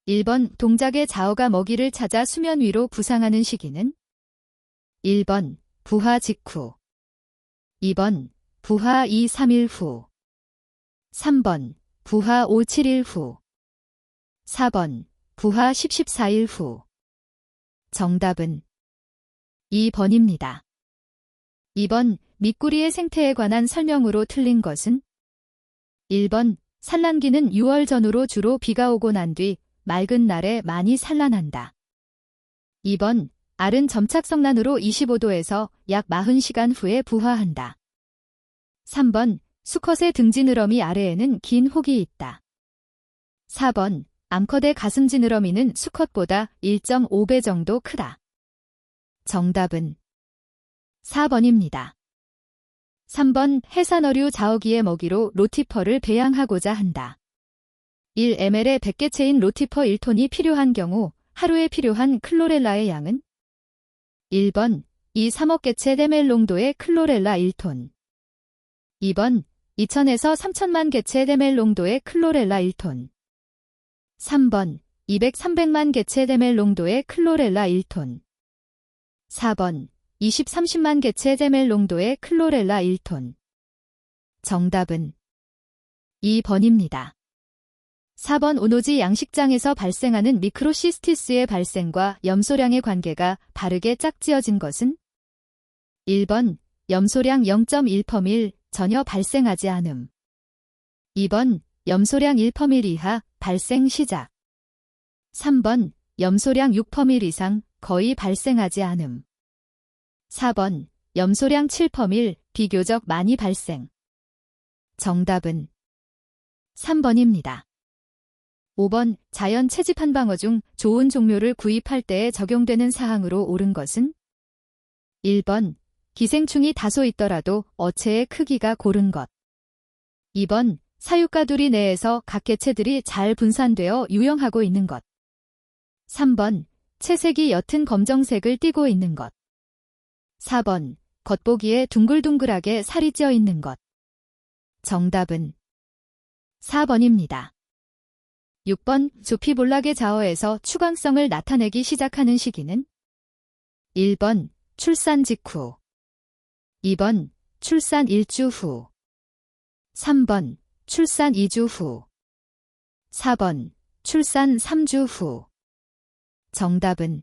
1번 동작의 자어가 먹이를 찾아 수면 위로 부상하는 시기는 1번 부화 직후 2번 부화 2, 3일 후 3번 부화 5, 7일 후 4번 부화 10, 14일 후 정답은 2번입니다. 2번 미꾸리의 생태에 관한 설명으로 틀린 것은 1번 산란기는 6월 전후로 주로 비가 오고 난 뒤 맑은 날에 많이 산란한다. 2번 알은 점착성란으로 25도에서 약 40시간 후에 부화한다. 3번 수컷의 등지느러미 아래에는 긴 혹이 있다. 4번 암컷의 가슴 지느러미는 수컷보다 1.5배 정도 크다. 정답은 4번입니다. 3번 해산어류 자어기의 먹이로 로티퍼를 배양하고자 한다. 1ml에 100개체인 로티퍼 1톤이 필요한 경우 하루에 필요한 클로렐라의 양은 1번 2, 3억 개체 데멜농도의 클로렐라 1톤 2번 2000에서 3000만 개체 데멜농도의 클로렐라 1톤 3번 200, 300만 개체 데멜농도의 클로렐라 1톤 4번 20, 30만 개체 데멜농도의 클로렐라 1톤 정답은 2번입니다. 4번 오노지 양식장에서 발생하는 미크로시스티스의 발생과 염소량의 관계가 바르게 짝지어진 것은 1번 염소량 0.1%일 전혀 발생하지 않음 2번 염소량 1% 이하 발생 시작 3번 염소량 6% 이상 거의 발생하지 않음 4번 염소량 7% 비교적 많이 발생 정답은 3번입니다. 5번 자연 채집한 방어 중 좋은 종묘를 구입할 때에 적용되는 사항으로 옳은 것은 1번 기생충이 다소 있더라도 어체의 크기가 고른 것 2번 사육가두리 내에서 각 개체들이 잘 분산되어 유영하고 있는 것 3번 채색이 옅은 검정색을 띠고 있는 것 4번 겉보기에 둥글둥글하게 살이 쪄 있는 것 정답은 4번입니다. 6번 조피볼락의 자어에서 추광성을 나타내기 시작하는 시기는 1번 출산 직후 2번 출산 1주 후 3번 출산 2주 후 4번 출산 3주 후 정답은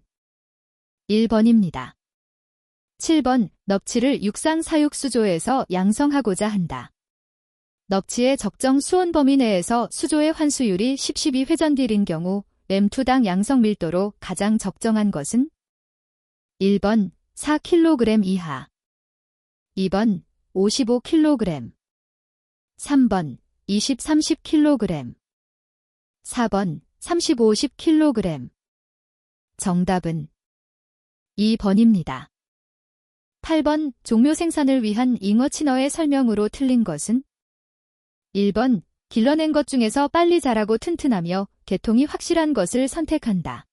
1번입니다. 7번 넙치를 육상 사육 수조에서 양성하고자 한다. 넙치의 적정 수온 범위 내에서 수조의 환수율이 10-12회전딜인 경우 램투당 양성 밀도로 가장 적정한 것은 1번 4kg 이하 2번 55kg 3번 20-30kg 4번 30-50kg 정답은 2번입니다. 8번 종묘 생산을 위한 잉어 친어의 설명으로 틀린 것은 1번 길러낸 것 중에서 빨리 자라고 튼튼하며 개통이 확실한 것을 선택한다.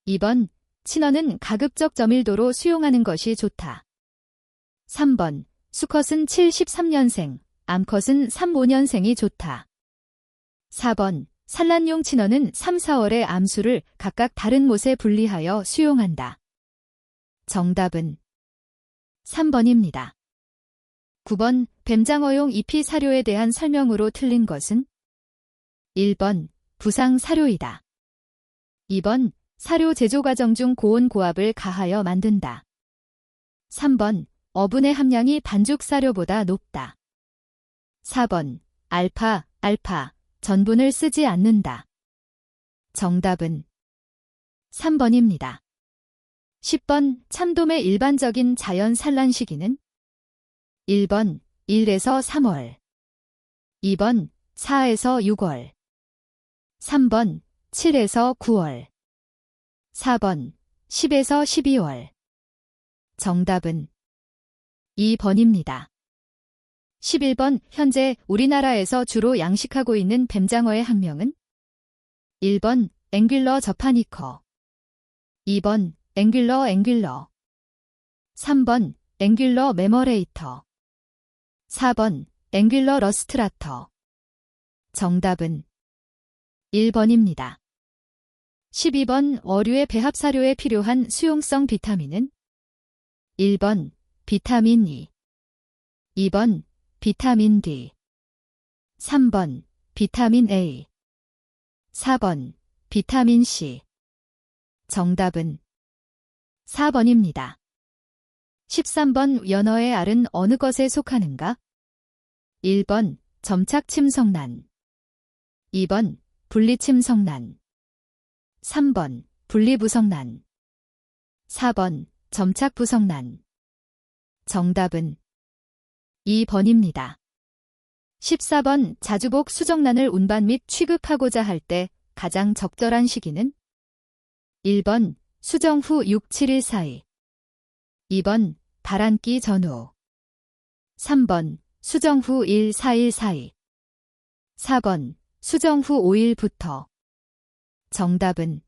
2번 친어는 가급적 저밀도로 수용하는 것이 좋다. 3번 수컷은 7-13년생, 암컷은 3-5년생이 좋다. 4번 산란용 친어는 3-4월의 암수를 각각 다른 못에 분리하여 수용한다. 정답은 3번입니다. 9번 뱀장어용 잎이 사료에 대한 설명으로 틀린 것은 1번 부상 사료이다. 2번 사료 제조 과정 중 고온 고압을 가하여 만든다. 3번 어분의 함량이 반죽 사료보다 높다. 4번 알파 전분을 쓰지 않는다. 정답은 3번입니다. 10번 참돔의 일반적인 자연 산란 시기는 1번 1에서 3월 2번 4에서 6월 3번 7에서 9월 4번 10에서 12월 정답은 2번입니다. 11번 현재 우리나라에서 주로 양식하고 있는 뱀장어의 학명은 1번 앵귤러 저파니커 2번 앵귤러 3번 앵귤러 메머레이터 4번 앵귤러 러스트라터 정답은 1번입니다. 12번 어류의 배합 사료에 필요한 수용성 비타민은 1번 비타민 E, 2번 비타민 D, 3번 비타민 A, 4번 비타민 C. 정답은 4번입니다. 13번 연어의 알은 어느 것에 속하는가? 1번 점착침성난, 2번 분리침성난, 3번 분리부성난, 4번 점착부성난. 정답은 2번입니다. 14번 자주복 수정란을 운반 및 취급하고자 할 때 가장 적절한 시기는 1번 수정 후 6, 7일 사이, 2번 바람기 전후, 3번 수정 후 1, 4일 사이, 4번 수정 후 5일부터. 정답은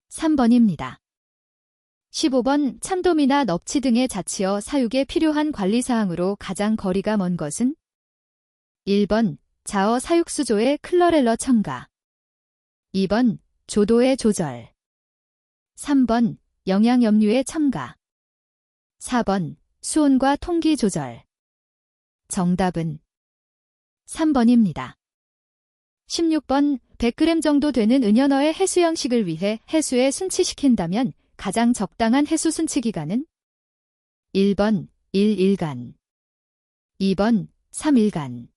3번입니다. 15번 참돔이나 넙치 등의 자치어 사육에 필요한 관리사항으로 가장 거리가 먼 것은 1번 자어 사육수조의 클러렐러 첨가, 2번 조도의 조절, 3번 영양염류의 첨가, 4번 수온과 통기 조절. 정답은 3번입니다. 16번 100g 정도 되는 은연어의 해수 양식을 위해 해수에 순치시킨다면 가장 적당한 해수 순치 기간은 1번 1일간, 2번 3일간,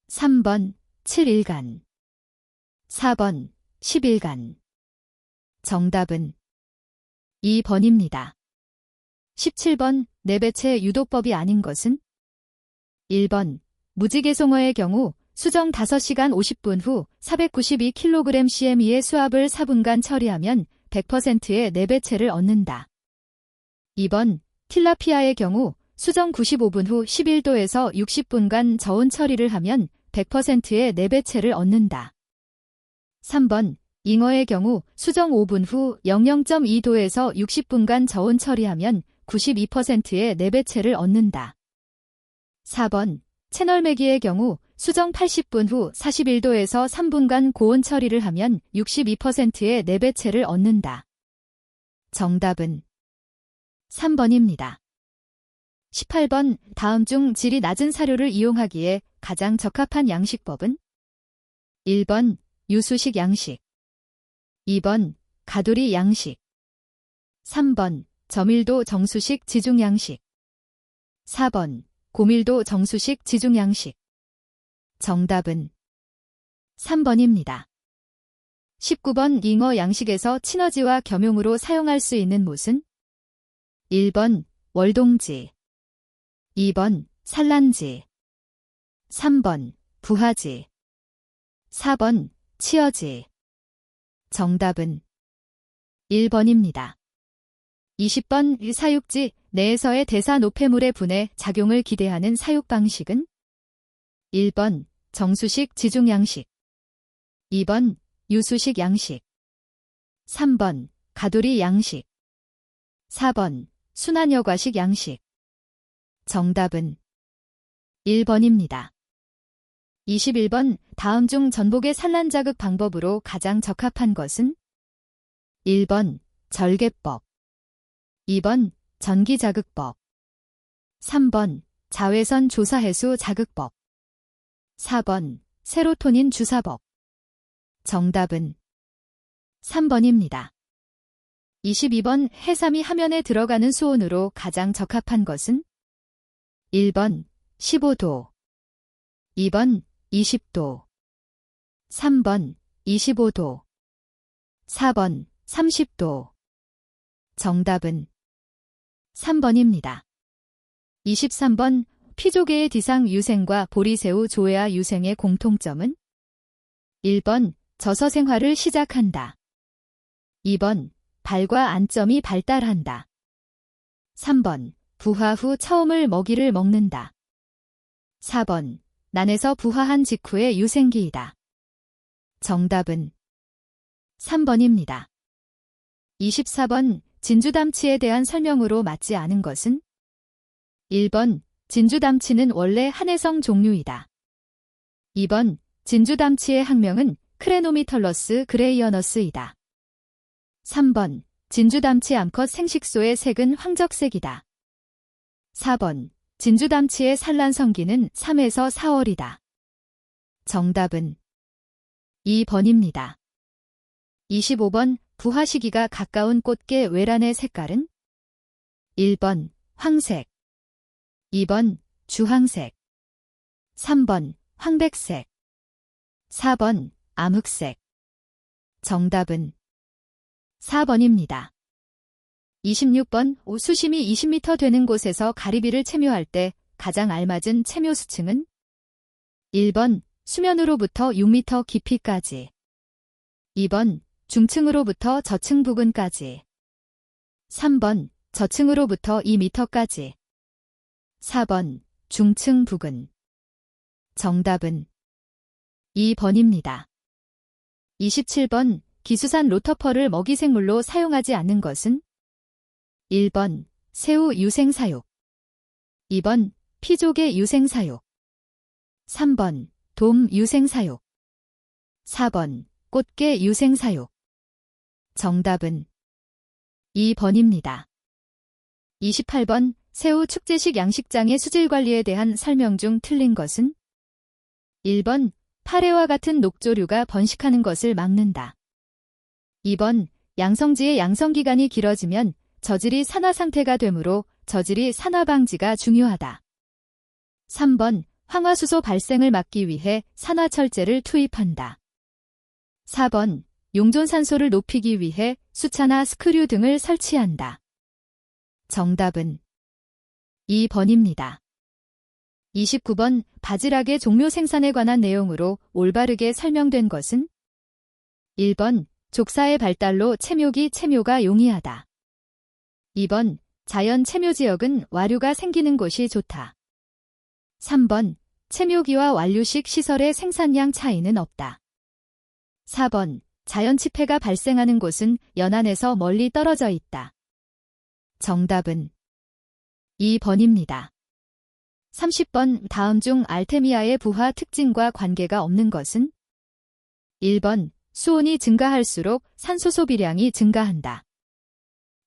3번 7일간, 4번 10일간. 정답은 2번입니다. 17번 내배채 유도법이 아닌 것은 1번 무지개송어의 경우 수정 5시간 50분 후 492kg CME의 수압을 4분간 처리하면 100%의 내배채를 얻는다. 2번 틸라피아의 경우 수정 95분 후 11도에서 60분간 저온 처리를 하면 100%의 내배채를 얻는다. 3번 잉어의 경우 수정 5분 후 00.2도에서 60분간 저온 처리하면 92%의 내배채를 얻는다. 4번 채널메기의 경우 수정 80분 후 41도에서 3분간 고온 처리를 하면 62%의 내배채를 얻는다. 정답은 3번입니다. 18번 다음 중 질이 낮은 사료를 이용하기에 가장 적합한 양식법은 1번 유수식 양식, 2번 가두리 양식, 3번 저밀도 정수식 지중 양식, 4번 고밀도 정수식 지중 양식. 정답은 3번입니다. 19번 잉어 양식에서 친어지와 겸용으로 사용할 수 있는 못은 1번 월동지, 2번 산란지, 3번 부하지, 4번 치어지. 정답은 1번입니다. 20번 사육지 내에서의 대사 노폐물의 분해 작용을 기대하는 사육 방식은 1번 정수식 지중 양식, 2번 유수식 양식, 3번 가두리 양식, 4번 순환여과식 양식. 정답은 1번입니다. 21번 다음 중 전복의 산란 자극 방법으로 가장 적합한 것은 1번 절개법, 2번 전기자극법, 3번 자외선 조사해수 자극법, 4번 세로토닌 주사법. 정답은 3번입니다. 22번 해삼이 하면에 들어가는 수온으로 가장 적합한 것은 1번 15도, 2번 20도, 3번 25도, 4번 30도. 정답은 3번입니다. 23번 피조개의 디상 유생과 보리새우 조회아 유생의 공통점은 1번 젖어 생활을 시작한다, 2번 발과 안점이 발달한다, 3번 부화 후 처음을 먹이를 먹는다, 4번 난에서 부화한 직후의 유생기이다. 정답은 3번입니다. 24번 진주담치에 대한 설명으로 맞지 않은 것은 1번 진주담치는 원래 한해성 종류이다, 2번 진주담치의 학명은 크레노미털러스 그레이어너스이다, 3번 진주담치 암컷 생식소의 색은 황적색이다. 4번 진주담치의 산란성기는 3에서 4월이다. 정답은 2번입니다. 25번 부화 시기가 가까운 꽃게 외란의 색깔은 1번 황색, 2번 주황색, 3번 황백색, 4번 암흑색. 정답은 4번입니다. 26번 수심이 20m 되는 곳에서 가리비를 채묘할 때 가장 알맞은 채묘 수층은 1번 수면으로부터 6m 깊이까지, 2번 중층으로부터 저층 부근까지, 3번 저층으로부터 2m까지, 4번 중층 부근. 정답은 2번입니다. 27번 기수산 로터펄을 먹이생물로 사용하지 않는 것은 1번 새우 유생사육, 2번 피조개 유생사육, 3번 돔 유생사육, 4번 꽃게 유생사육. 정답은 2번입니다. 28번 새우 축제식 양식장의 수질관리에 대한 설명 중 틀린 것은 1번 파래와 같은 녹조류가 번식하는 것을 막는다. 2번 양성지의 양성기간이 길어지면 저질이 산화 상태가 되므로 저질이 산화 방지가 중요하다. 3번 황화수소 발생을 막기 위해 산화철제를 투입한다. 4번 용존산소를 높이기 위해 수차나 스크류 등을 설치한다. 정답은 2번입니다. 29번 바지락의 종묘 생산에 관한 내용으로 올바르게 설명된 것은 1번 족사의 발달로 채묘기 채묘가 용이하다. 2번 자연 채묘지역은 와류가 생기는 곳이 좋다. 3번 채묘기와 완류식 시설의 생산량 차이는 없다. 4번 자연치패가 발생하는 곳은 연안에서 멀리 떨어져 있다. 정답은 2번입니다. 30번 다음 중 알테미아의 부화 특징과 관계가 없는 것은 1번 수온이 증가할수록 산소 소비량이 증가한다.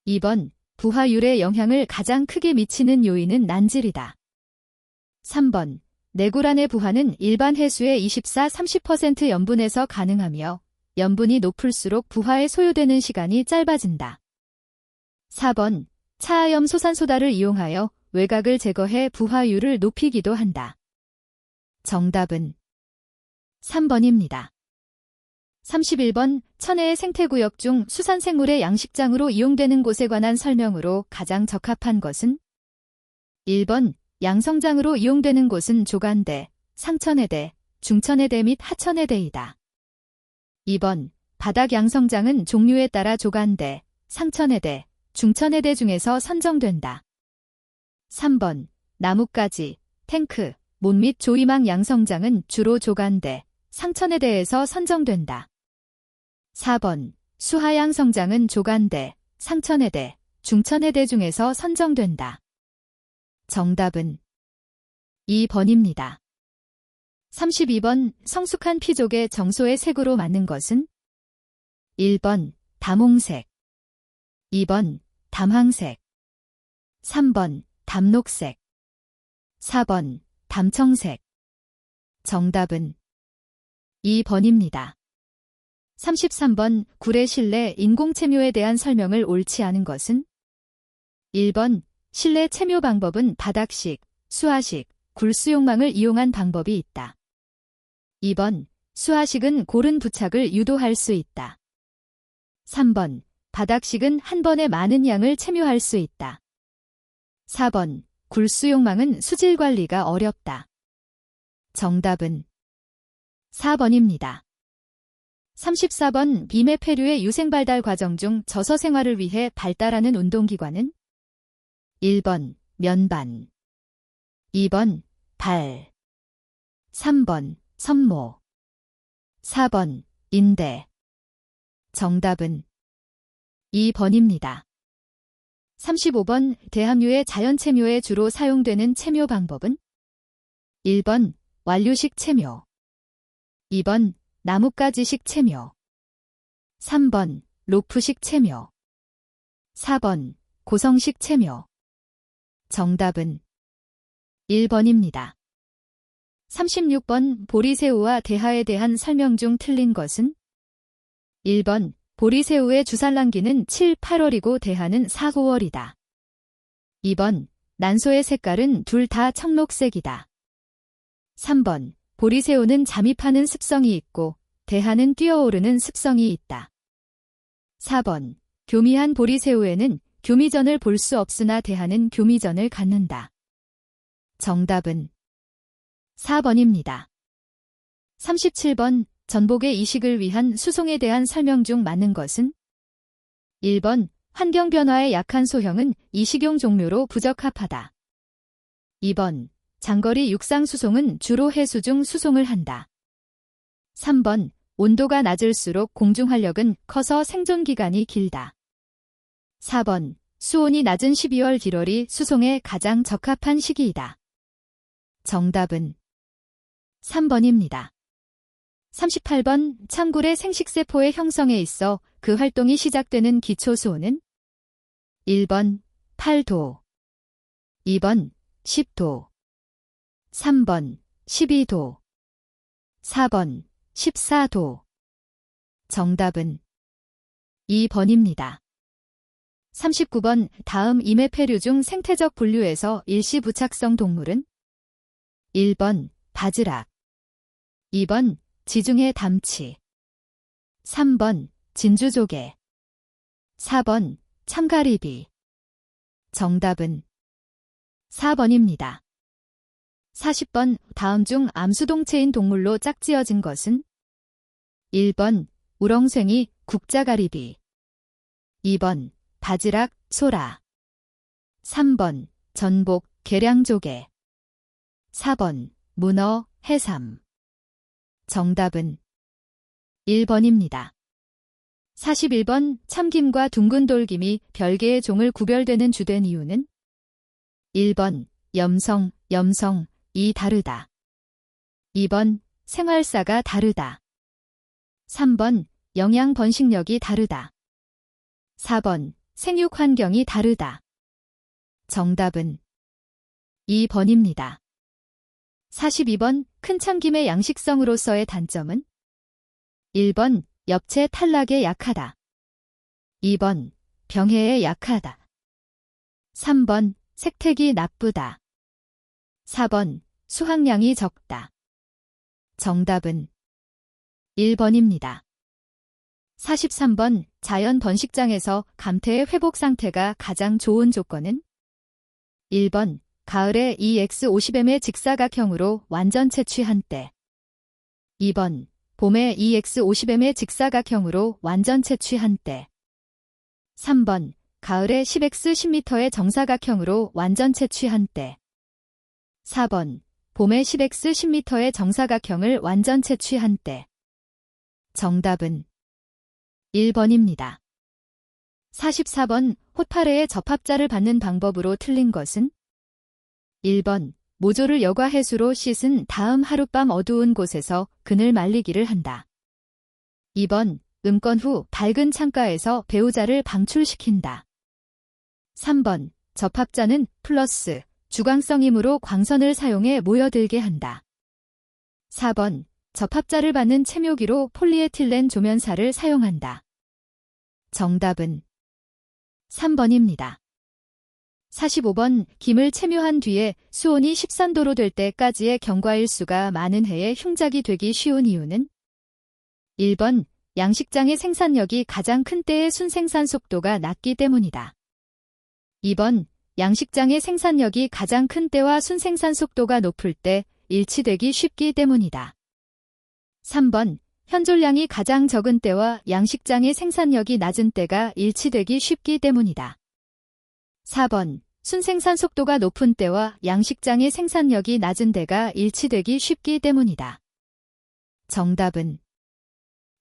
2번 부화율의 영향을 가장 크게 미치는 요인은 난질이다. 3번 내구란의 부화는 일반 해수의 24-30% 염분에서 가능하며 염분이 높을수록 부화에 소요되는 시간이 짧아진다. 4번 차하염 소산소다를 이용하여 외곽을 제거해 부화율을 높이기도 한다. 정답은 3번입니다. 31번 천혜의 생태구역 중 수산생물의 양식장으로 이용되는 곳에 관한 설명으로 가장 적합한 것은 1번 양성장으로 이용되는 곳은 조간대, 상천해대, 중천해대 및 하천해대이다. 2번 바닥 양성장은 종류에 따라 조간대, 상천해대, 중천해대 중에서 선정된다. 3번 나뭇가지, 탱크, 못 및 조이망 양성장은 주로 조간대, 상천해대에서 선정된다. 4번 수하양 성장은 조간대, 상천해대, 중천해대 중에서 선정된다. 정답은 2번입니다. 32번 성숙한 피족의 정소의 색으로 맞는 것은 1번 담홍색, 2번 담황색, 3번 담녹색, 4번 담청색. 정답은 2번입니다. 33번 굴의 실내 인공채묘에 대한 설명을 옳지 않은 것은 1번 실내 채묘 방법은 바닥식, 수하식, 굴 수용망을 이용한 방법이 있다. 2번 수하식은 고른 부착을 유도할 수 있다. 3번 바닥식은 한 번에 많은 양을 채묘할 수 있다. 4번 굴 수용망은 수질 관리가 어렵다. 정답은 4번입니다. 34번 빔의 폐류의 유생 발달 과정 중 저서 생활을 위해 발달하는 운동기관은 1번 면반, 2번 발, 3번 선모, 4번 인대. 정답은 2번입니다. 35번 대항류의 자연채묘에 주로 사용되는 채묘 방법은 1번 완류식 채묘, 2번 나뭇가지식 채묘, 3번 로프식 체묘. 4번 고성식 체묘. 정답은 1번입니다. 36번 보리새우와 대하에 대한 설명 중 틀린 것은? 1번 보리새우의 주산란기는 7, 8월이고 대하는 4, 5월이다. 2번 난소의 색깔은 둘 다 청록색이다. 3번 보리새우는 잠입하는 습성이 있고 대하는 뛰어오르는 습성이 있다. 4번 교미한 보리새우에는 교미전을 볼 수 없으나 대하는 교미전을 갖는다. 정답은 4번입니다. 37번 전복의 이식을 위한 수송에 대한 설명 중 맞는 것은? 1번 환경변화에 약한 소형은 이식용 종묘로 부적합하다. 2번 장거리 육상 수송은 주로 해수 중 수송을 한다. 3번 온도가 낮을수록 공중활력은 커서 생존기간이 길다. 4번 수온이 낮은 12월 1월이 수송에 가장 적합한 시기이다. 정답은 3번입니다. 38번 창굴의 생식세포의 형성에 있어 그 활동이 시작되는 기초수온은? 1번 8도, 2번 10도, 3번 12도, 4번 14도. 정답은 2번입니다. 39번 다음 이메페류 중 생태적 분류에서 일시부착성 동물은? 1번 바지락, 2번 지중해 담치, 3번 진주조개, 4번 참가리비. 정답은 4번입니다. 40번 다음 중 암수동체인 동물로 짝지어진 것은? 1번 우렁생이 국자가리비, 2번 바지락 소라, 3번 전복 계량조개, 4번 문어 해삼. 정답은 1번입니다. 41번 참김과 둥근돌김이 별개의 종을 구별되는 주된 이유는? 1번 염성, 이 다르다. 2번 생활사가 다르다. 3번 영양 번식력이 다르다. 4번 생육 환경이 다르다. 정답은 2번입니다. 42번 큰 참김의 양식성으로서의 단점은? 1번 엽채 탈락에 약하다. 2번 병해에 약하다. 3번 색택이 나쁘다. 4번 수확량이 적다. 정답은 1번입니다. 43번 자연 번식장에서 감태의 회복 상태가 가장 좋은 조건은? 1번 가을에 EX50M의 직사각형으로 완전 채취한 때. 2번 봄에 EX50M의 직사각형으로 완전 채취한 때. 3번 가을에 10X10m의 정사각형으로 완전 채취한 때. 4번 봄에 10X10m의 정사각형을 완전 채취한 때. 정답은 1번입니다. 44번 호파레의 접합자를 받는 방법으로 틀린 것은? 1번 모조를 여과 해수로 씻은 다음 하룻밤 어두운 곳에서 그늘 말리기를 한다. 2번 음건 후 밝은 창가에서 배우자를 방출시킨다. 3번 접합자는 플러스 주광성이므로 광선을 사용해 모여들게 한다. 4번 접합자를 받는 채묘기로 폴리에틸렌 조면사를 사용한다. 정답은 3번입니다. 45번 김을 채묘한 뒤에 수온이 13도로 될 때까지의 경과일수가 많은 해에 흉작이 되기 쉬운 이유는? 1번 양식장의 생산력이 가장 큰 때의 순생산 속도가 낮기 때문이다. 2번 양식장의 생산력이 가장 큰 때와 순생산 속도가 높을 때 일치되기 쉽기 때문이다. 3번 현존량이 가장 적은 때와 양식장의 생산력이 낮은 때가 일치되기 쉽기 때문이다. 4번 순생산 속도가 높은 때와 양식장의 생산력이 낮은 때가 일치되기 쉽기 때문이다. 정답은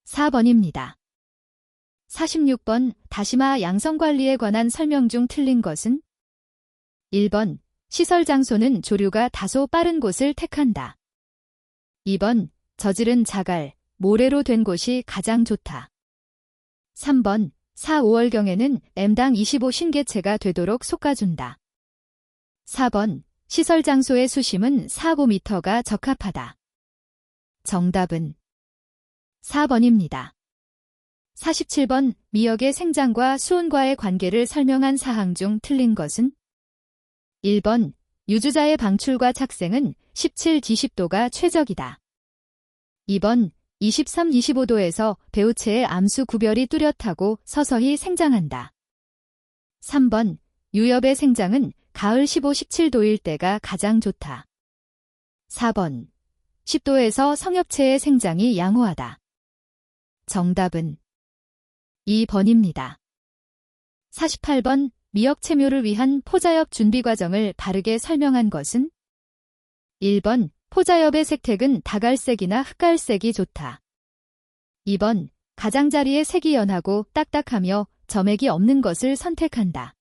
4번입니다. 46번 다시마 양성관리에 관한 설명 중 틀린 것은? 1번 시설 장소는 조류가 다소 빠른 곳을 택한다. 2번 저지른 자갈, 모래로 된 곳이 가장 좋다. 3번 4, 5월경에는 M당 25 신개체가 되도록 솎아준다. 4번 시설 장소의 수심은 4~5m가 적합하다. 정답은 4번입니다. 47번 미역의 생장과 수온과의 관계를 설명한 사항 중 틀린 것은 1번 유주자의 방출과 착생은 17-20도가 최적이다. 2번 23-25도에서 배우체의 암수 구별이 뚜렷하고 서서히 생장한다. 3번 유엽의 생장은 가을 15-17도일 때가 가장 좋다. 4번 10도에서 성엽체의 생장이 양호하다. 정답은 2번입니다. 48번 미역 채묘를 위한 포자엽 준비 과정을 바르게 설명한 것은 1번 포자엽의 색택은 다갈색이나 흑갈색이 좋다. 2번 가장자리의 색이 연하고 딱딱하며 점액이 없는 것을 선택한다.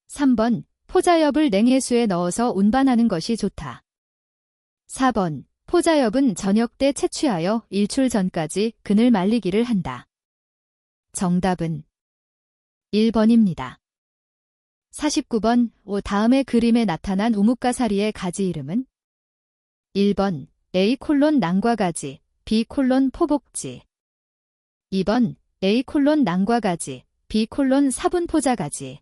3번 포자엽을 냉해수에 넣어서 운반하는 것이 좋다. 4번 포자엽은 저녁 때 채취하여 일출 전까지 그늘 말리기를 한다. 정답은 1번입니다. 49번 다음의 그림에 나타난 우뭇가사리의 가지 이름은 1번 A 난과가지, B 포복지. 2번 A 난과가지, B 사분포자가지.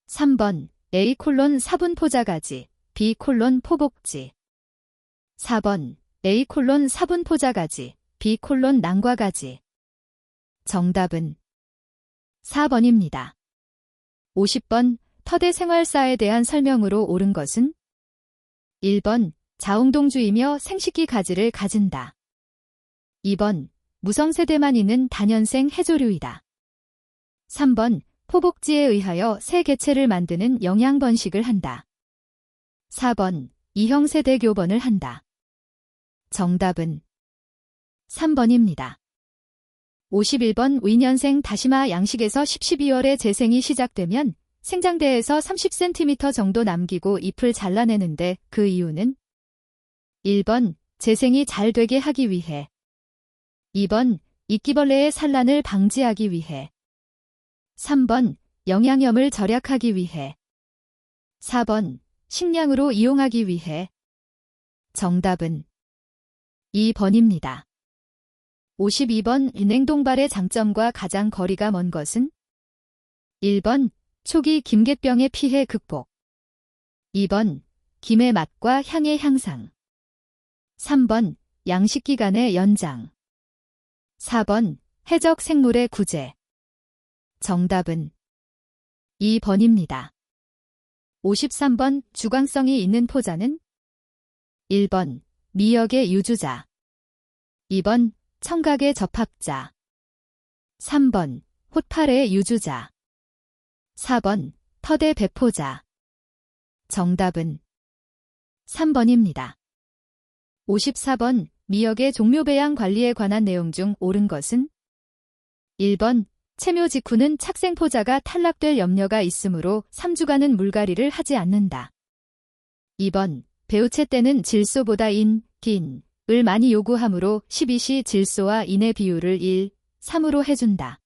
3번 A 사분포자가지, B 포복지. 4번 A 사분포자가지, B 난과가지. 정답은 4번입니다. 50번 터대 생활사에 대한 설명으로 옳은 것은 1번 자웅동주이며 생식기 가지를 가진다. 2번 무성세대만 있는 다년생 해조류이다. 3번 포복지에 의하여 새 개체를 만드는 영양번식을 한다. 4번 이형세대 교번을 한다. 정답은 3번입니다. 51번 위년생 다시마 양식에서 10-12월에 재생이 시작되면 생장대에서 30cm 정도 남기고 잎을 잘라내는데 그 이유는 1번 재생이 잘 되게 하기 위해 2번 이끼벌레의 산란을 방지하기 위해 3번 영양염을 절약하기 위해 4번 식량으로 이용하기 위해 정답은 2번입니다. 52번 냉동발의 장점과 가장 거리가 먼 것은 1번 초기 김계병의 피해 극복 2번 김의 맛과 향의 향상 3번 양식기간의 연장 4번 해적 생물의 구제 정답은 2번입니다. 53번 주광성이 있는 포자는 1번 미역의 유주자 2번 청각의 접합자 3번 홑팔의 유주자 4번 터대 배포자 정답은 3번입니다. 54번 미역의 종묘 배양 관리에 관한 내용 중 옳은 것은 1번 채묘 직후는 착생포자가 탈락될 염려가 있으므로 3주간은 물갈이를 하지 않는다. 2번 배우채 때는 질소보다 인, 긴, 을 많이 요구하므로 12시 질소와 인의 비율을 1, 3으로 해준다.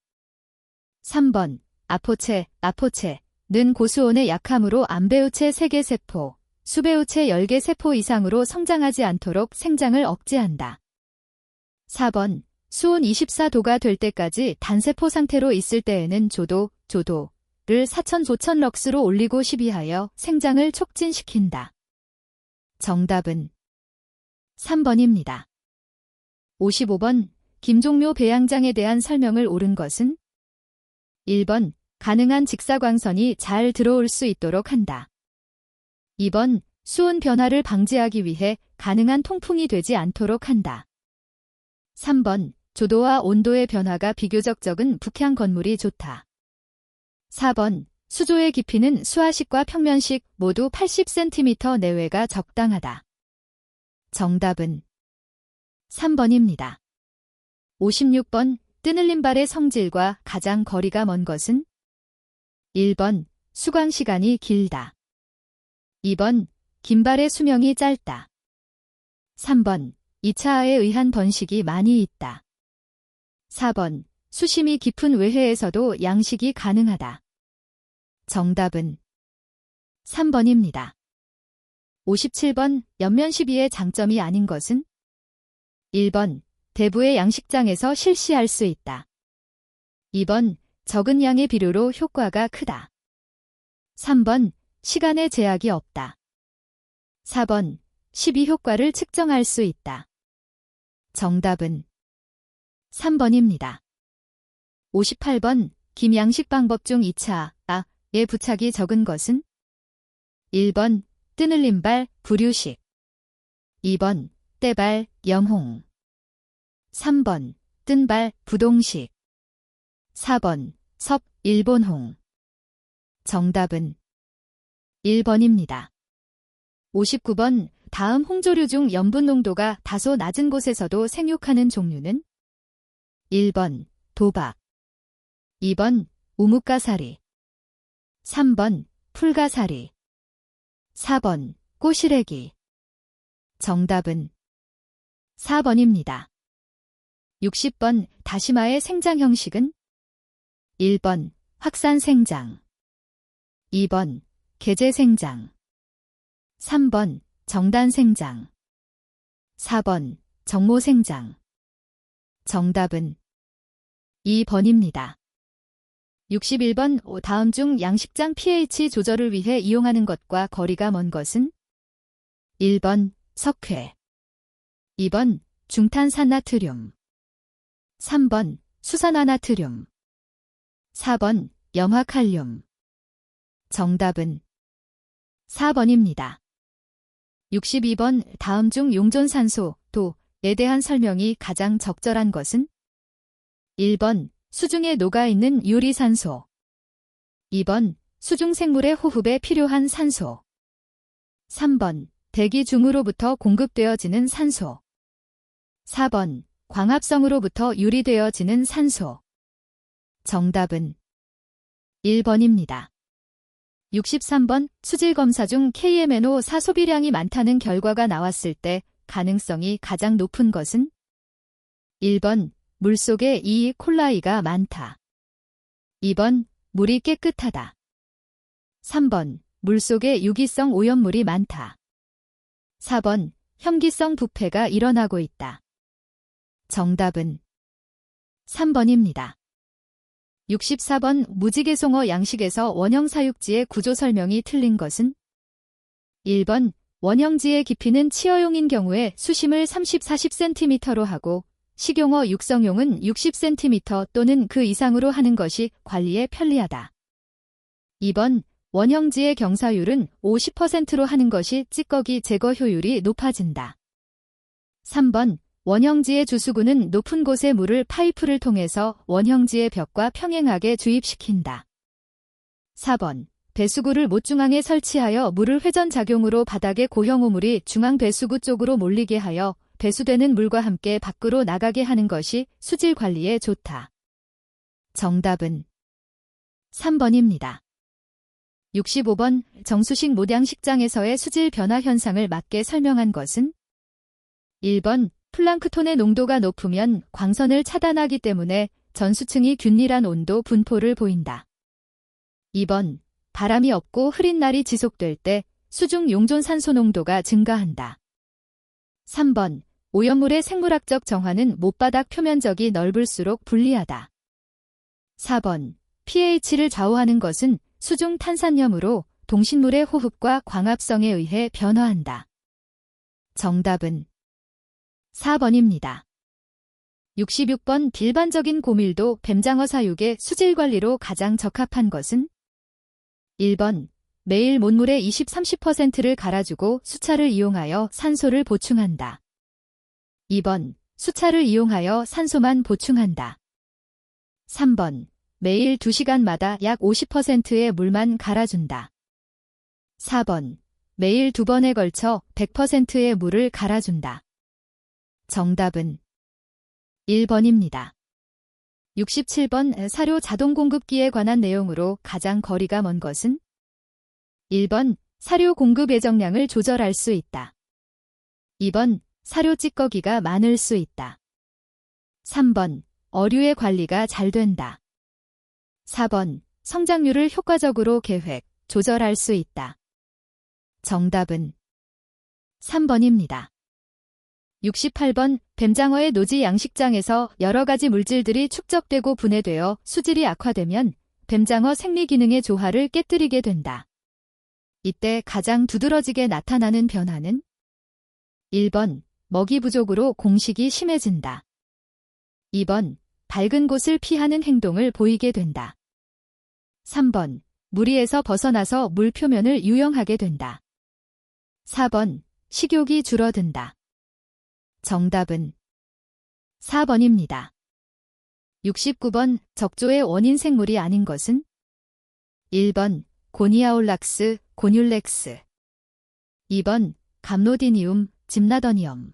3번 아포체는 고수온에 약하므로 암배우체 3개 세포, 수배우체 10개 세포 이상으로 성장하지 않도록 생장을 억제한다. 4번 수온 24도가 될 때까지 단세포 상태로 있을 때에는 조도를 4000-5000럭스로 올리고 시비하여 생장을 촉진시킨다. 정답은 3번입니다. 55번 김종묘 배양장에 대한 설명을 옳은 것은 1번 가능한 직사광선이 잘 들어올 수 있도록 한다. 2번 수온 변화를 방지하기 위해 가능한 통풍이 되지 않도록 한다. 3번 조도와 온도의 변화가 비교적 적은 북향 건물이 좋다. 4번 수조의 깊이는 수하식과 평면식 모두 80cm 내외가 적당하다. 정답은 3번입니다. 56번 뜨늘림발의 성질과 가장 거리가 먼 것은 1번 수광시간이 길다. 2번 긴발의 수명이 짧다. 3번 2차에 의한 번식이 많이 있다. 4번 수심이 깊은 외해에서도 양식이 가능하다. 정답은 3번입니다. 57번 연면 시비의 장점이 아닌 것은? 1번 대부의 양식장에서 실시할 수 있다. 2번 적은 양의 비료로 효과가 크다. 3번 시간의 제약이 없다. 4번 시비 효과를 측정할 수 있다. 정답은 3번입니다. 58번 김양식 방법 중 2차 에 부착이 적은 것은? 1번 뜨늘림발 부류식 2번 떼발 염홍 3번 뜬발 부동식 4번 섭 일본홍 정답은 1번입니다. 59번 다음 홍조류 중 염분 농도가 다소 낮은 곳에서도 생육하는 종류는? 1번 도박 2번 우뭇가사리 3번 풀가사리 4번 꼬시래기 정답은 4번입니다. 60번 다시마의 생장 형식은? 1번 확산생장 2번 계제생장 3번 정단생장 4번 정모생장 정답은 2번입니다. 61번 다음 중 양식장 pH 조절을 위해 이용하는 것과 거리가 먼 것은? 1번 석회 2번 중탄산나트륨 3번 수산화나트륨 4번 염화칼륨 정답은 4번입니다. 62번 다음 중 용존산소, 도에 대한 설명이 가장 적절한 것은? 1번 수중에 녹아있는 유리산소 2번 수중생물의 호흡에 필요한 산소 3번 대기 중으로부터 공급되어지는 산소 4번 광합성으로부터 유리되어지는 산소 정답은 1번입니다. 63번 수질 검사 중 KMNO4 소비량이 많다는 결과가 나왔을 때 가능성이 가장 높은 것은? 1번 물속에 이콜라이가 많다. 2번 물이 깨끗하다. 3번 물속에 유기성 오염물이 많다. 4번 혐기성 부패가 일어나고 있다. 정답은 3번입니다. 64번 무지개송어 양식에서 원형사육지의 구조 설명이 틀린 것은? 1번 원형지의 깊이는 치어용인 경우에 수심을 30-40cm로 하고 식용어 육성용은 60cm 또는 그 이상으로 하는 것이 관리에 편리하다. 2번 원형지의 경사율은 50%로 하는 것이 찌꺼기 제거 효율이 높아진다. 3번 원형지의 주수구는 높은 곳에 물을 파이프를 통해서 원형지의 벽과 평행하게 주입시킨다. 4번 배수구를 못중앙에 설치하여 물을 회전작용으로 바닥의 고형오물이 중앙 배수구 쪽으로 몰리게 하여 배수되는 물과 함께 밖으로 나가게 하는 것이 수질 관리에 좋다. 정답은 3번입니다. 65번 정수식 모양식장에서의 수질 변화 현상을 맞게 설명한 것은? 1번 플랑크톤의 농도가 높으면 광선을 차단하기 때문에 전수층이 균일한 온도 분포를 보인다. 2번 바람이 없고 흐린 날이 지속될 때 수중 용존산소 농도가 증가한다. 3번 오염물의 생물학적 정화는 못바닥 표면적이 넓을수록 불리하다. 4번 pH를 좌우하는 것은 수중 탄산염으로 동식물의 호흡과 광합성에 의해 변화한다. 정답은 4번입니다. 66번 일반적인 고밀도 뱀장어 사육의 수질 관리로 가장 적합한 것은? 1번 매일 몬물의 20-30%를 갈아주고 수차를 이용하여 산소를 보충한다. 2번 수차를 이용하여 산소만 보충한다. 3번 매일 2시간마다 약 50%의 물만 갈아준다. 4번 매일 2번에 걸쳐 100%의 물을 갈아준다. 정답은 1번입니다. 67번 사료 자동 공급기에 관한 내용으로 가장 거리가 먼 것은? 1번 사료 공급 예정량을 조절할 수 있다. 2번 사료 찌꺼기가 많을 수 있다. 3번 어류의 관리가 잘 된다. 4번, 성장률을 효과적으로 계획, 조절할 수 있다. 정답은 3번입니다. 68번, 뱀장어의 노지 양식장에서 여러 가지 물질들이 축적되고 분해되어 수질이 악화되면 뱀장어 생리 기능의 조화를 깨뜨리게 된다. 이때 가장 두드러지게 나타나는 변화는 1번, 먹이 부족으로 공식이 심해진다. 2번, 밝은 곳을 피하는 행동을 보이게 된다. 3번, 무리에서 벗어나서 물 표면을 유영하게 된다. 4번, 식욕이 줄어든다. 정답은 4번입니다. 69번, 적조의 원인 생물이 아닌 것은 1번, 고니아올락스, 고듈렉스 2번, 감로디니움, 짐나더니엄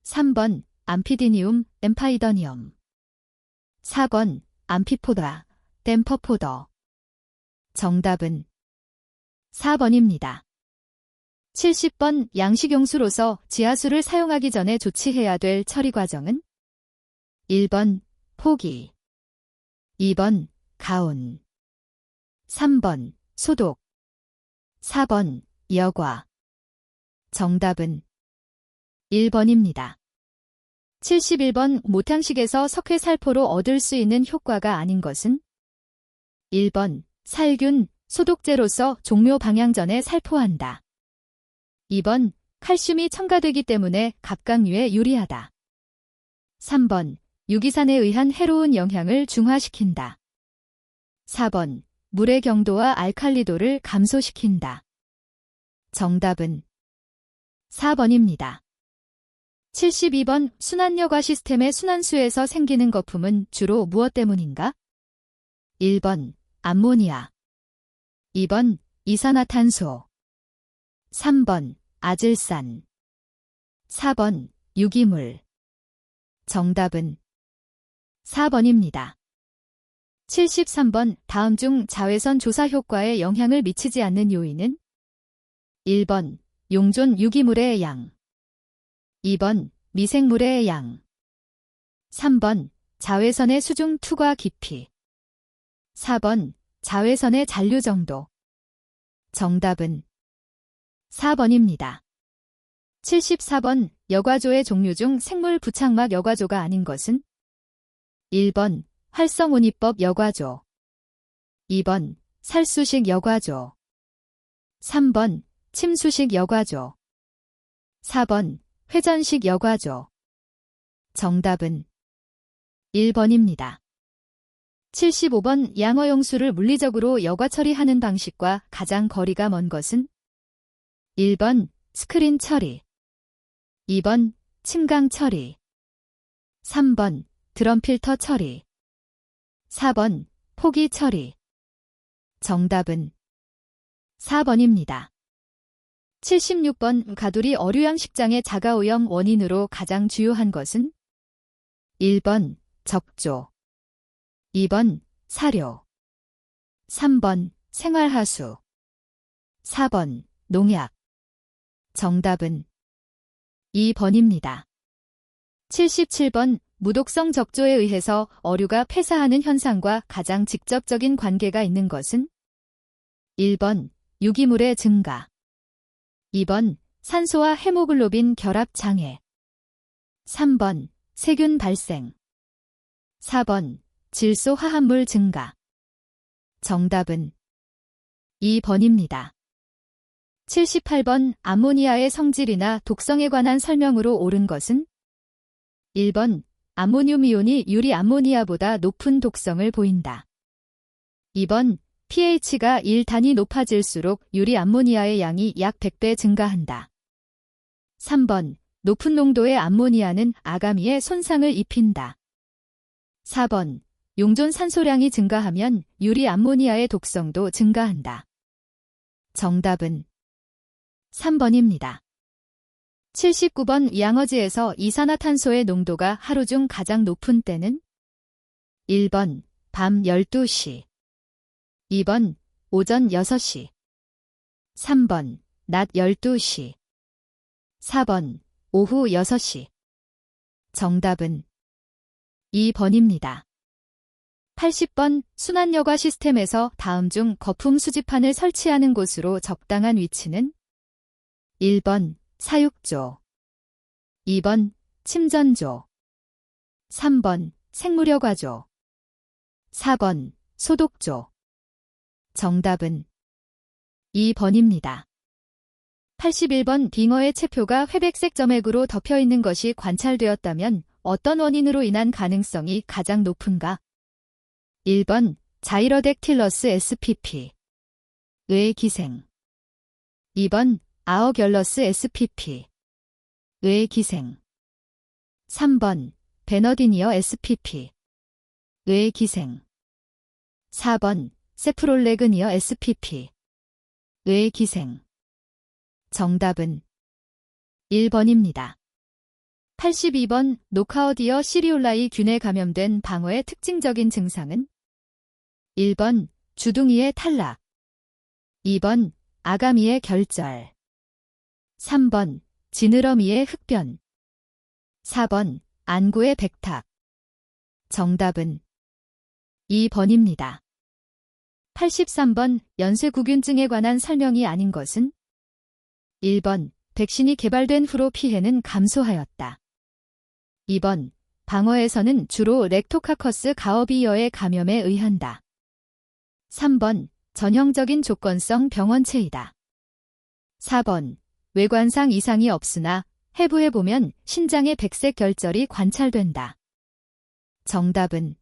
3번, 암피디니움, 엠파이더니엄 4번, 암피포다, 댐퍼포더 정답은 4번입니다. 70번, 양식용수로서 지하수를 사용하기 전에 조치해야 될 처리 과정은 1번, 포기 2번, 가온 3번, 소독 4번, 여과 정답은 1번입니다. 71번, 모탕식에서 석회살포로 얻을 수 있는 효과가 아닌 것은 1번, 살균, 소독제로서 종묘 방향 전에 살포한다. 2번, 칼슘이 첨가되기 때문에 갑각류에 유리하다. 3번, 유기산에 의한 해로운 영향을 중화시킨다. 4번, 물의 경도와 알칼리도를 감소시킨다. 정답은 4번입니다. 72번, 순환여과 시스템의 순환수에서 생기는 거품은 주로 무엇 때문인가? 1번, 암모니아 2번, 이산화탄소 3번, 아질산 4번, 유기물 정답은 4번입니다. 73번, 다음 중 자외선 조사 효과에 영향을 미치지 않는 요인은 1번, 용존 유기물의 양 2번, 미생물의 양 3번, 자외선의 수중 투과 깊이 4번, 자외선의 잔류 정도 정답은 4번입니다. 74번, 여과조의 종류 중 생물 부착막 여과조가 아닌 것은 1번, 활성온입법 여과조 2번, 살수식 여과조 3번, 침수식 여과조 4번, 회전식 여과조 정답은 1번입니다. 75번, 양어용수를 물리적으로 여과 처리하는 방식과 가장 거리가 먼 것은 1번, 스크린 처리 2번, 침강 처리 3번, 드럼 필터 처리 4번, 포기 처리 정답은 4번입니다. 76번, 가두리 어류양식장의 자가오염 원인으로 가장 주요한 것은 1번, 적조 2번, 사료 3번, 생활하수 4번, 농약 정답은 2번입니다. 77번, 무독성 적조에 의해서 어류가 폐사하는 현상과 가장 직접적인 관계가 있는 것은 1번, 유기물의 증가 2번, 산소와 헤모글로빈 결합 장애 3번, 세균 발생 4번, 질소 화합물 증가 정답은 2번입니다. 78번, 암모니아의 성질이나 독성에 관한 설명으로 옳은 것은 1번, 암모늄 이온이 유리 암모니아보다 높은 독성을 보인다. 2번, pH가 1단위 높아질수록 유리 암모니아의 양이 약 100배 증가한다. 3번, 높은 농도의 암모니아는 아가미에 손상을 입힌다. 4번, 용존 산소량이 증가하면 유리 암모니아의 독성도 증가한다. 정답은 3번입니다. 79번, 양어지에서 이산화탄소의 농도가 하루 중 가장 높은 때는 1번, 밤 12시 2번, 오전 6시 3번, 낮 12시 4번, 오후 6시 정답은 2번입니다. 80번 순환여과 시스템에서 다음 중 거품 수집판을 설치하는 곳으로 적당한 위치는 1번 사육조, 2번 침전조, 3번 생물여과조, 4번 소독조. 정답은 2번입니다. 81번 빙어의 체표가 회백색 점액으로 덮여 있는 것이 관찰되었다면 어떤 원인으로 인한 가능성이 가장 높은가? 1번 자이러덱틸러스 spp 의 기생, 2번 아어결러스 spp 의 기생, 3번 베너디니어 spp 의 기생, 4번 세프롤레그니어 spp 의 기생. 정답은 1번입니다. 82번 노카어디어 시리올라이 균에 감염된 방어의 특징적인 증상은 1번 주둥이의 탈락, 2번 아가미의 결절, 3번 지느러미의 흑변, 4번 안구의 백탁. 정답은 2번입니다. 83번 연쇄구균증에 관한 설명이 아닌 것은 1번 백신이 개발된 후로 피해는 감소하였다. 2번 방어에서는 주로 렉토카커스 가어비어의 감염에 의한다. 3번 전형적인 조건성 병원체이다. 4번 외관상 이상이 없으나 해부해보면 신장의 백색 결절이 관찰된다. 정답은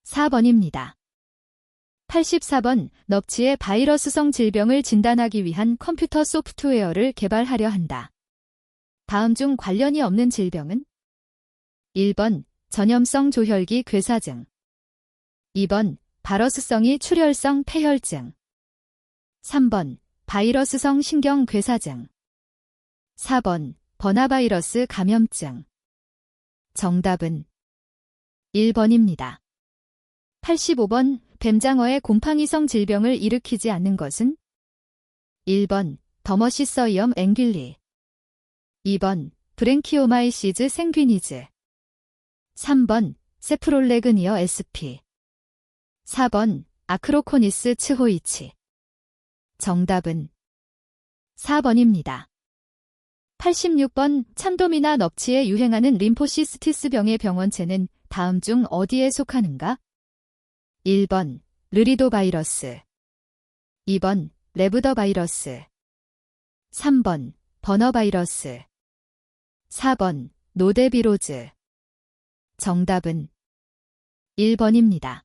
4번입니다. 84번 넙치의 바이러스성 질병을 진단하기 위한 컴퓨터 소프트웨어를 개발하려 한다. 다음 중 관련이 없는 질병은 1번 전염성 조혈기 괴사증, 2번 바러스성이 출혈성 폐혈증, 3번 바이러스성 신경 괴사증, 4번 버나바이러스 감염증. 정답은 1번입니다. 85번 뱀장어의 곰팡이성 질병을 일으키지 않는 것은 1번 더머시서이엄 앵귤리, 2번 브랭키오마이시즈 생귀니즈, 3번 세프롤레그니어 sp, 4번 아크로코니스 츠호이치. 정답은 4번입니다. 86번 참돔이나 넙치에 유행하는 림포시스티스병의 병원체는 다음 중 어디에 속하는가? 1번 르리도바이러스, 2번 레브더바이러스, 3번 버너바이러스, 4번 노데비로즈. 정답은 1번입니다.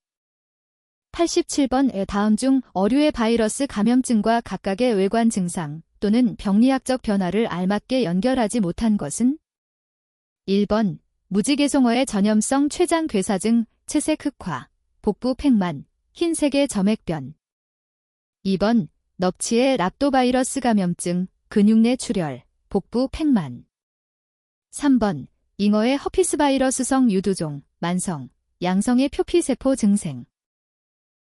87번 다음 중 어류의 바이러스 감염증과 각각의 외관 증상 또는 병리학적 변화를 알맞게 연결하지 못한 것은 1번 무지개송어의 전염성 췌장 괴사증, 채색 흑화, 복부 팽만, 흰색의 점액변, 2번 넙치의 랍도바이러스 감염증, 근육내 출혈, 복부 팽만, 3번 잉어의 허피스바이러스성 유두종, 만성, 양성의 표피세포 증생,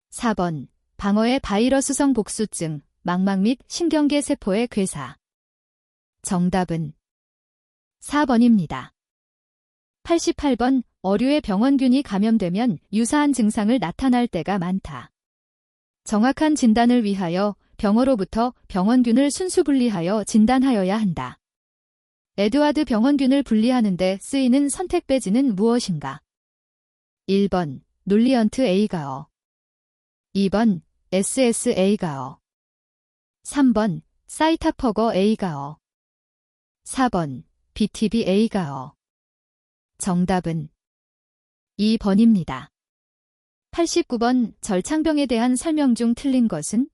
4번 방어의 바이러스성 복수증, 망막 및 신경계 세포의 괴사. 정답은 4번입니다. 88번 어류의 병원균이 감염되면 유사한 증상을 나타날 때가 많다. 정확한 진단을 위하여 병어로부터 병원균을 순수 분리하여 진단하여야 한다. 에드와드 병원균을 분리하는 데 쓰이는 선택 배지는 무엇인가? 1번 놀리언트 에이가어, 2번 SS 에이가어, 3번 사이타퍼거 에이가어, 4번 BTB 에이가어. 정답은 2번입니다. 89번 절창병에 대한 설명 중 틀린 것은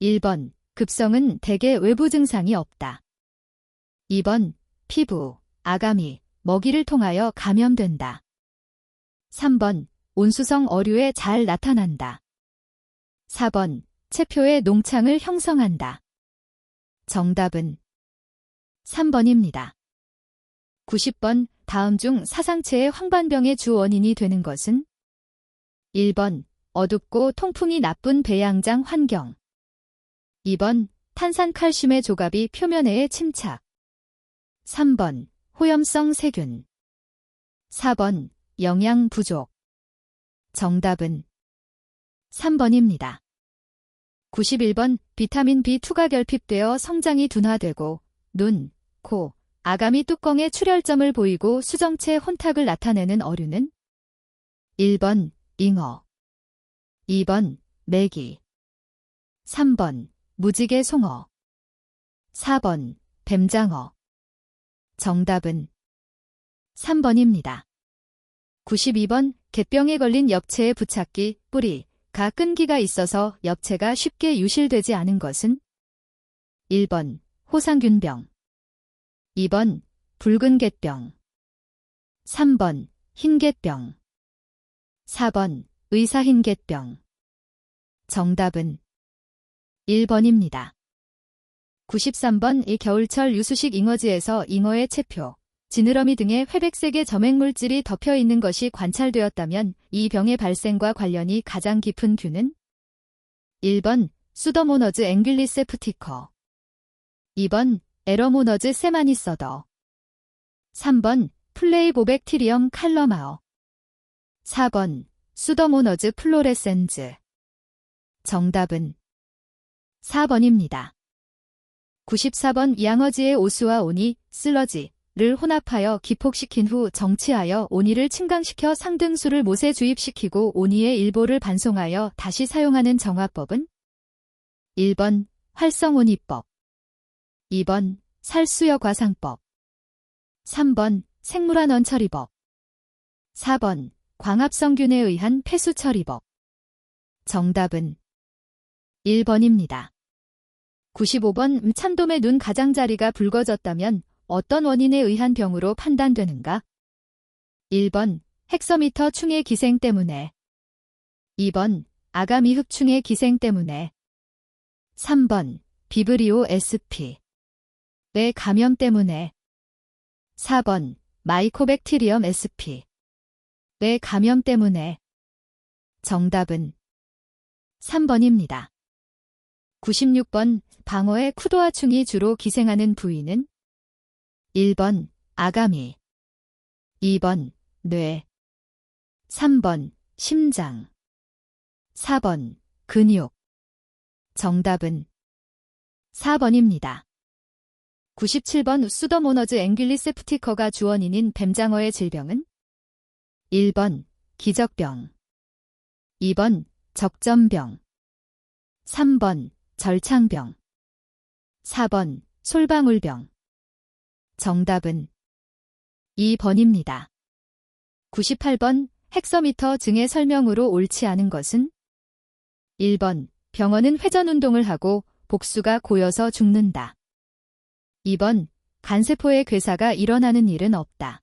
1번 급성은 대개 외부 증상이 없다. 2번 피부, 아가미, 먹이를 통하여 감염된다. 3번 온수성 어류에 잘 나타난다. 4번 체표의 농창을 형성한다. 정답은 3번입니다. 90번 다음 중 사상체의 황반병의 주 원인이 되는 것은 1번 어둡고 통풍이 나쁜 배양장 환경, 2번 탄산칼슘의 조갑이 표면에 침착, 3번 호염성 세균, 4번 영양 부족. 정답은 3번입니다. 91번 비타민 B2가 결핍되어 성장이 둔화되고 눈, 코, 아가미 뚜껑에 출혈점을 보이고 수정체 혼탁을 나타내는 어류는 1번 잉어, 2번 메기, 3번 무지개 송어, 4번 뱀장어. 정답은 3번입니다. 92번 갯병에 걸린 엽채의 부착기, 뿌리, 가 끈기가 있어서 엽채가 쉽게 유실되지 않은 것은 1번 호상균병, 2번 붉은 갯병, 3번 흰갯병, 4번 의사흰갯병. 정답은 1번입니다. 93번 이 겨울철 유수식 잉어지에서 잉어의 체표, 지느러미 등의 회백색의 점액물질이 덮여 있는 것이 관찰되었다면 이 병의 발생과 관련이 가장 깊은 균은 1번 수더모너즈 앵귤리스 프티커, 2번 에러모너즈 세마니서더, 3번 플레이보백티리엄 칼러마어, 4번 수더모너즈 플로레센즈. 정답은 4번입니다. 94번 양어지의 오수와 오니, 슬러지를 혼합하여 기폭시킨 후 정치하여 오니를 침강시켜 상등수를 못에 주입시키고 오니의 일보를 반송하여 다시 사용하는 정화법은 1번 활성오니법, 2번 살수여 과상법, 3번 생물환원 처리법, 4번 광합성균에 의한 폐수 처리법. 정답은 1번입니다. 95번 참돔의 눈 가장자리가 붉어졌다면 어떤 원인에 의한 병으로 판단되는가? 1번 헥서미터 충의 기생 때문에, 2번 아가미 흡충의 기생 때문에, 3번 비브리오 SP 뇌 감염 때문에, 4번 마이코백티리엄 SP 뇌 감염 때문에. 정답은 3번입니다. 96번 방어의 쿠도아충이 주로 기생하는 부위는 1번 아가미, 2번 뇌, 3번 심장, 4번 근육. 정답은 4번입니다. 97번 수더모너즈 앵귤리스 프티커가 주원인인 뱀장어의 질병은 1번 기적병, 2번 적점병, 3번 절창병, 4번 솔방울병. 정답은 2번입니다. 98번 헥서미터 증의 설명으로 옳지 않은 것은 1번 병원은 회전운동을 하고 복수가 고여서 죽는다. 2번 간세포의 괴사가 일어나는 일은 없다.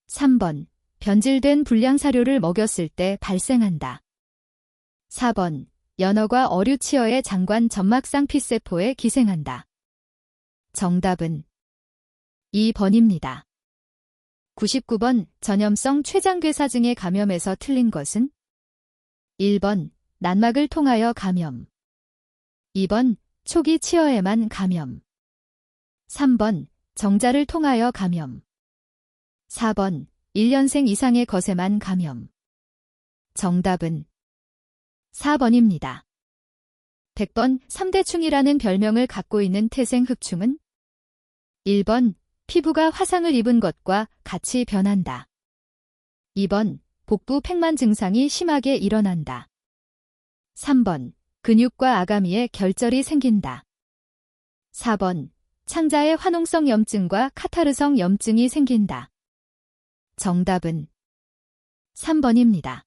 3번 변질된 불량사료를 먹였을 때 발생한다. 4번 연어과 어류치어의 장관 점막상 피세포에 기생한다. 정답은 2번입니다. 99번 전염성 췌장괴사증에 감염해서 틀린 것은 1번 난막을 통하여 감염, 2번 초기 치어에만 감염, 3번 정자를 통하여 감염, 4번 1년생 이상의 것에만 감염. 정답은 4번입니다. 100번 3대충이라는 별명을 갖고 있는 태생흡충은 1번 피부가 화상을 입은 것과 같이 변한다. 2번 복부 팽만 증상이 심하게 일어난다. 3번 근육과 아가미에 결절이 생긴다. 4번 창자에 화농성 염증과 카타르성 염증이 생긴다. 정답은 3번입니다.